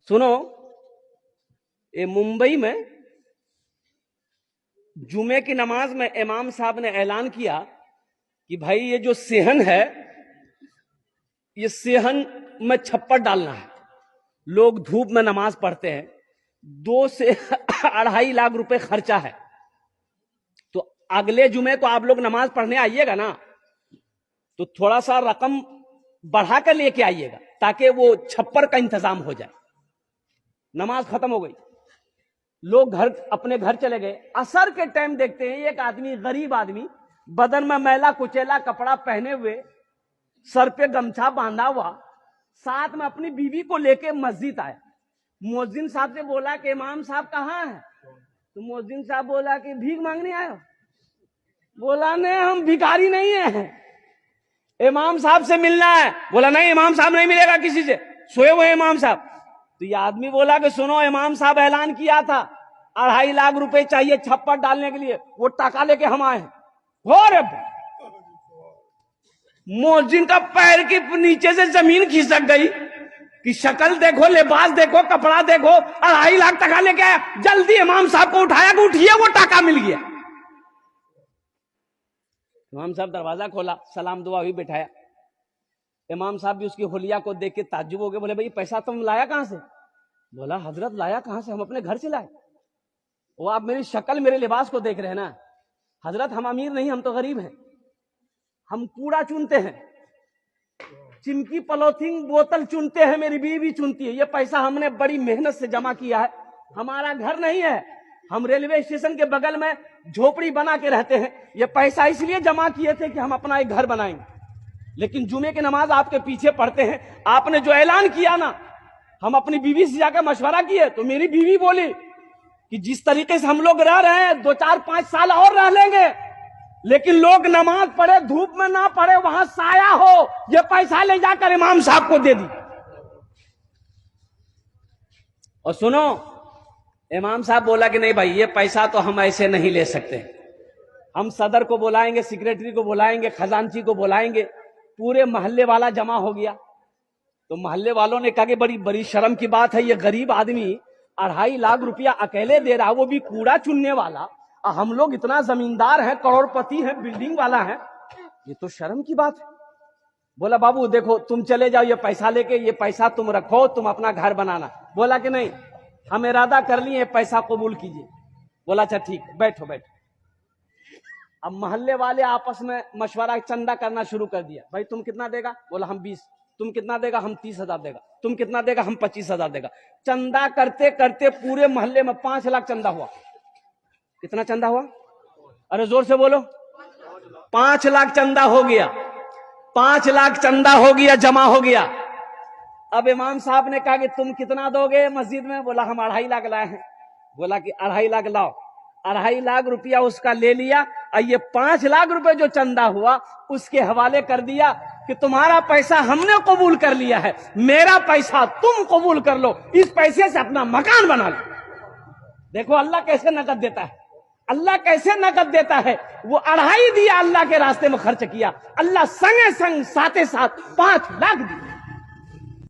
سنو، یہ ممبئی میں جمعے کی نماز میں امام صاحب نے اعلان کیا کہ بھائی یہ جو صحن ہے، یہ صحن میں چھپر ڈالنا ہے. لوگ دھوپ میں نماز پڑھتے ہیں، 2 سے 2.5 لاکھ روپے خرچہ ہے. تو اگلے جمعے کو آپ لوگ نماز پڑھنے آئیے گا نا، تو تھوڑا سا رقم بڑھا کر لے کے آئیے گا تاکہ وہ چھپر کا انتظام ہو جائے. نماز ختم ہو گئی، لوگ اپنے گھر چلے گئے. عصر کے ٹائم دیکھتے ہیں ایک آدمی، غریب آدمی، بدن میں میلا کچیلا کپڑا پہنے ہوئے، سر پہ گمچھا باندھا ہوا، ساتھ میں اپنی بیوی کو لے کے مسجد آیا. مؤذن صاحب سے بولا کہ امام صاحب کہاں ہیں؟ تو مؤذن صاحب بولا کہ بھیک مانگنے آئے ہو؟ بولا نہیں، ہم بھکاری نہیں ہیں، امام صاحب سے ملنا ہے. بولا نہیں، امام صاحب نہیں ملے گا کسی سے، سوئے ہوئے امام صاحب. تو یہ آدمی بولا کہ سنو، امام صاحب اعلان کیا تھا 2.5 لاکھ روپے چاہیے چھپر ڈالنے کے لیے، وہ ٹکا لے کے ہم آئے ہیں. مؤذن کا پیر کے نیچے سے زمین کھسک گئی کہ شکل دیکھو، لباس دیکھو، کپڑا دیکھو، 2.5 لاکھ ٹکا لے کے آیا. جلدی امام صاحب کو اٹھایا کہ اٹھیے، وہ ٹکا مل گیا. امام صاحب دروازہ کھولا، سلام دعا ہوئی، بٹھایا. امام صاحب بھی اس کی حلیہ کو دیکھ کے تعجب ہو گئے. بولے بھائی پیسہ تم لایا کہاں سے؟ بولا حضرت لایا کہاں سے، ہم اپنے گھر سے لائے. وہ آپ میری شکل، میرے لباس کو دیکھ رہے ہیں نا. حضرت ہم امیر نہیں، ہم تو غریب ہیں، ہم کوڑا چنتے ہیں، چمکی پلوتھین بوتل چنتے ہیں، میری بیوی چنتی ہے. یہ پیسہ ہم نے بڑی محنت سے جمع کیا ہے. ہمارا گھر نہیں ہے، ہم ریلوے اسٹیشن کے بغل میں جھوپڑی بنا کے رہتے ہیں. یہ پیسہ اس لیے جمع کیے تھے کہ ہم اپنا ایک گھر بنائیں گے. لیکن جمعے کی نماز آپ کے پیچھے پڑھتے ہیں. آپ نے جو اعلان کیا نا، ہم اپنی بیوی سے جا کے مشورہ کیے تو میری بیوی بولی کہ جس طریقے سے ہم لوگ رہ رہے ہیں 2 4 5 سال اور رہ لیں گے، لیکن لوگ نماز پڑھے، دھوپ میں نہ پڑھے، وہاں سایہ ہو. یہ پیسہ لے جا کر امام صاحب کو دے دی. اور سنو، امام صاحب بولا کہ نہیں بھائی، یہ پیسہ تو ہم ایسے نہیں لے سکتے، ہم صدر کو بلائیں گے، سیکریٹری کو بلائیں گے، خزانچی کو بلائیں گے. پورے محلے والا جمع ہو گیا. تو محلے والوں نے کہا کہ بڑی شرم کی بات ہے، یہ غریب آدمی 2.5 لاکھ روپیہ اکیلے دے رہا، وہ بھی کوڑا چننے والا. ہم لوگ اتنا زمیندار ہیں، کروڑ پتی ہیں، بلڈنگ والا ہیں، یہ تو شرم کی بات ہے. بولا بابو دیکھو، تم چلے جاؤ یہ پیسہ لے کے، یہ پیسہ تم رکھو، تم اپنا گھر بنانا. بولا کہ نہیں، ہم ارادہ کر لیے، پیسہ قبول کیجیے. بولا اچھا ٹھیک، بیٹھو بیٹھو. اب محلے والے آپس میں مشورہ چندہ کرنا شروع کر دیا. بھائی تم کتنا دے گا؟ بولا ہم 20. تم کتنا دے گا؟ ہم 30,000 دے گا. تم کتنا دے گا؟ ہم 25,000 دے گا. چندہ کرتے کرتے پورے محلے میں 5 لاکھ چندہ ہوا. کتنا چندہ ہوا؟ ارے زور سے بولو. 5 لاکھ چندہ ہو گیا. 5 لاکھ چندہ ہو گیا، جمع ہو گیا. اب امام صاحب نے کہا کہ تم کتنا دو گے مسجد میں؟ بولا ہم 2.5 لاکھ لائے ہیں. بولا کہ 2.5 لاکھ لاؤ. 2.5 لاکھ روپیہ اس کا لے لیا، اور یہ 5 لاکھ روپے جو چندہ ہوا اس کے حوالے کر دیا کہ تمہارا پیسہ ہم نے قبول کر لیا ہے، میرا پیسہ تم قبول کر لو، اس پیسے سے اپنا مکان بنا لو. دیکھو اللہ کیسے نقد دیتا ہے، اللہ کیسے نقد دیتا ہے. وہ 2.5 دیا، اللہ کے راستے میں خرچ کیا، اللہ سنگے سنگ ساتھ 5 لاکھ دیا.